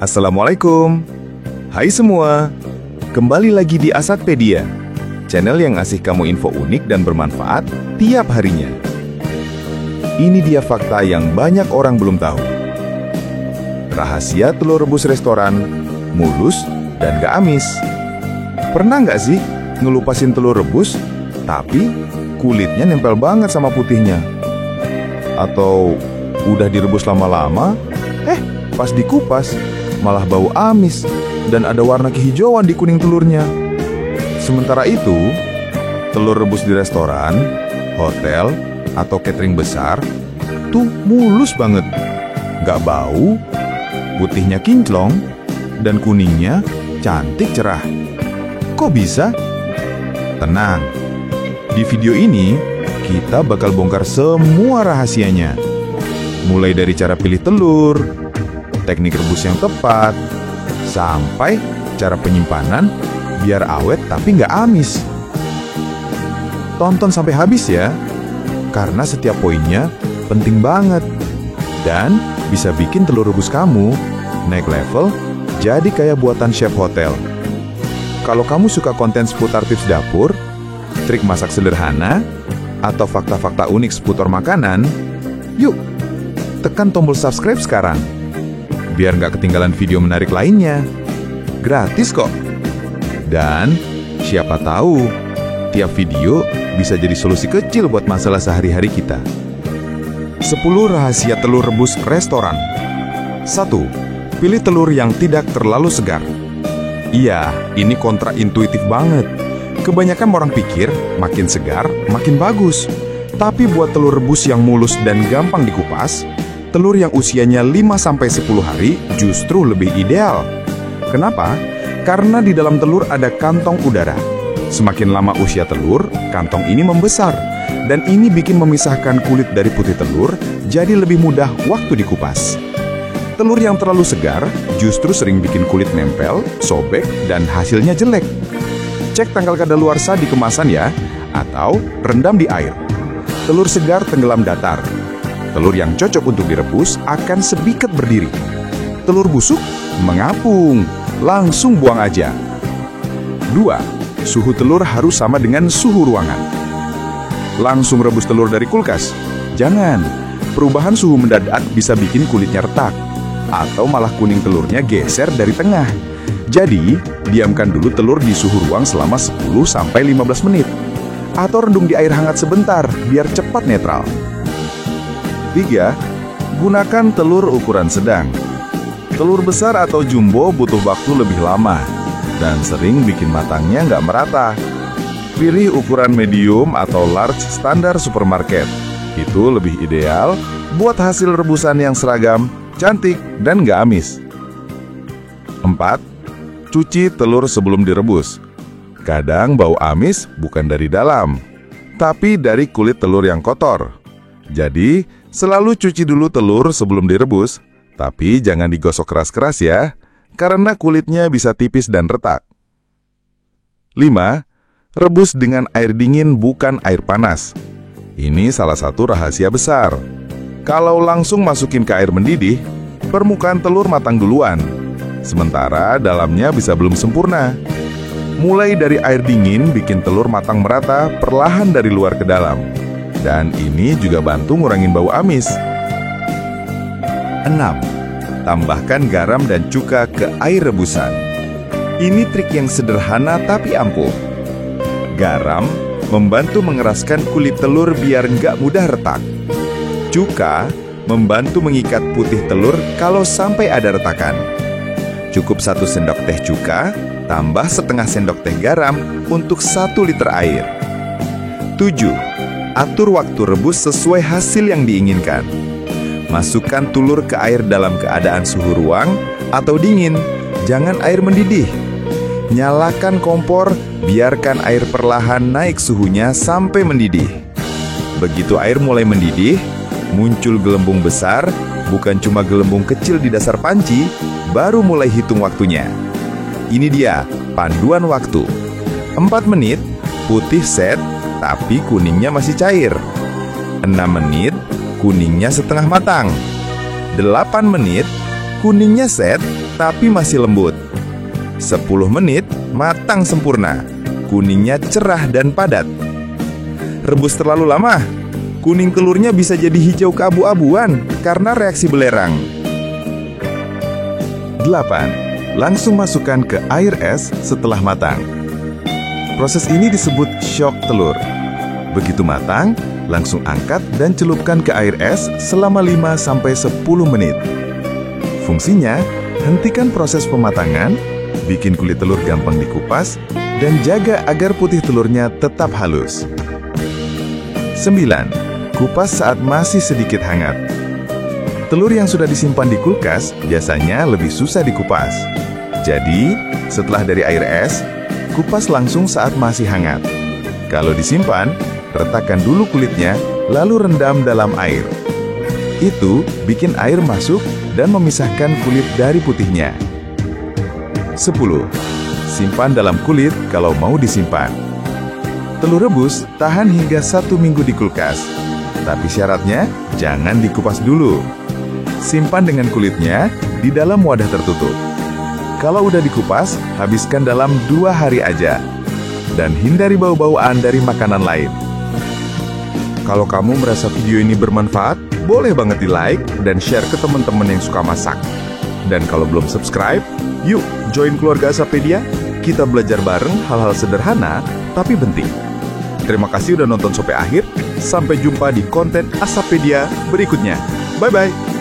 Assalamualaikum. Hai semua. Kembali lagi di Asatpedia, channel yang ngasih kamu info unik dan bermanfaat tiap harinya. Ini dia fakta yang banyak orang belum tahu. Rahasia telur rebus restoran, mulus dan gak amis. Pernah nggak sih ngelupasin telur rebus, tapi kulitnya nempel banget sama putihnya? Atau udah direbus lama-lama, pas dikupas malah bau amis dan ada warna kehijauan di kuning telurnya. Sementara itu, telur rebus di restoran, hotel, atau catering besar tuh mulus banget. Gak bau, putihnya kinclong, dan kuningnya cantik cerah. Kok bisa? Tenang, di video ini kita bakal bongkar semua rahasianya. Mulai dari cara pilih telur, teknik rebus yang tepat, sampai cara penyimpanan biar awet tapi nggak amis. Tonton sampai habis ya, karena setiap poinnya penting banget dan bisa bikin telur rebus kamu naik level jadi kayak buatan chef hotel. Kalau kamu suka konten seputar tips dapur, trik masak sederhana, atau fakta-fakta unik seputar makanan, yuk tekan tombol subscribe sekarang biar nggak ketinggalan video menarik lainnya. Gratis kok. Dan siapa tahu tiap video bisa jadi solusi kecil buat masalah sehari-hari kita. 10 rahasia telur rebus restoran. 1. Pilih telur yang tidak terlalu segar. Iya, ini kontraintuitif banget. Kebanyakan orang pikir makin segar makin bagus. Tapi buat telur rebus yang mulus dan gampang dikupas, telur yang usianya 5-10 hari justru lebih ideal. Kenapa? Karena di dalam telur ada kantong udara. Semakin lama usia telur, kantong ini membesar. Dan ini bikin memisahkan kulit dari putih telur jadi lebih mudah waktu dikupas. Telur yang terlalu segar justru sering bikin kulit nempel, sobek, dan hasilnya jelek. Cek tanggal kadaluarsa di kemasan ya, atau rendam di air. Telur segar tenggelam datar. Telur yang cocok untuk direbus akan sebiket berdiri. Telur busuk mengapung, langsung buang aja. 2. Suhu telur harus sama dengan suhu ruangan. Langsung rebus telur dari kulkas? Jangan, perubahan suhu mendadak bisa bikin kulitnya retak, atau malah kuning telurnya geser dari tengah. Jadi, diamkan dulu telur di suhu ruang selama 10-15 menit. Atau rendam di air hangat sebentar, biar cepat netral. 3. Gunakan telur ukuran sedang. Telur besar atau jumbo butuh waktu lebih lama dan sering bikin matangnya nggak merata. Pilih ukuran medium atau large standar supermarket. Itu lebih ideal buat hasil rebusan yang seragam, cantik, dan nggak amis. 4. Cuci telur sebelum direbus. Kadang bau amis bukan dari dalam, tapi dari kulit telur yang kotor. Jadi, selalu cuci dulu telur sebelum direbus, tapi jangan digosok keras-keras ya, karena kulitnya bisa tipis dan retak. 5. Rebus dengan air dingin bukan air panas. Ini salah satu rahasia besar. Kalau langsung masukin ke air mendidih, permukaan telur matang duluan, sementara dalamnya bisa belum sempurna. Mulai dari air dingin bikin telur matang merata perlahan dari luar ke dalam. Dan ini juga bantu ngurangin bau amis. 6. Tambahkan garam dan cuka ke air rebusan. Ini trik yang sederhana tapi ampuh. Garam membantu mengeraskan kulit telur biar nggak mudah retak. Cuka membantu mengikat putih telur kalau sampai ada retakan. Cukup 1 sendok teh cuka, tambah setengah sendok teh garam untuk 1 liter air. 7. Atur waktu rebus sesuai hasil yang diinginkan. Masukkan telur ke air dalam keadaan suhu ruang atau dingin, jangan air mendidih. Nyalakan kompor, biarkan air perlahan naik suhunya sampai mendidih. Begitu air mulai mendidih, muncul gelembung besar, bukan cuma gelembung kecil di dasar panci, baru mulai hitung waktunya. Ini dia panduan waktu. 4 menit, putih set, tapi kuningnya masih cair. 6 menit, kuningnya setengah matang. 8 menit, Kuningnya set, tapi masih lembut. 10 menit, matang sempurna. Kuningnya cerah dan padat. Rebus terlalu lama, kuning telurnya bisa jadi hijau keabu-abuan karena reaksi belerang. 8. Langsung masukkan ke air es setelah matang. Proses ini disebut shock telur. Begitu matang, langsung angkat dan celupkan ke air es selama 5-10 menit. Fungsinya, hentikan proses pematangan, bikin kulit telur gampang dikupas, dan jaga agar putih telurnya tetap halus. 9. Kupas saat masih sedikit hangat. Telur yang sudah disimpan di kulkas biasanya lebih susah dikupas. Jadi, setelah dari air es, kupas langsung saat masih hangat. Kalau disimpan, retakkan dulu kulitnya, lalu rendam dalam air. Itu bikin air masuk dan memisahkan kulit dari putihnya. 10. Simpan dalam kulit kalau mau disimpan. Telur rebus tahan hingga 1 minggu di kulkas. Tapi syaratnya, jangan dikupas dulu. Simpan dengan kulitnya di dalam wadah tertutup. Kalau udah dikupas, habiskan dalam 2 hari aja. Dan hindari bau-bauan dari makanan lain. Kalau kamu merasa video ini bermanfaat, boleh banget di-like dan share ke teman-teman yang suka masak. Dan kalau belum subscribe, yuk join keluarga Asapedia. Kita belajar bareng hal-hal sederhana tapi penting. Terima kasih udah nonton sampai akhir. Sampai jumpa di konten Asapedia berikutnya. Bye-bye.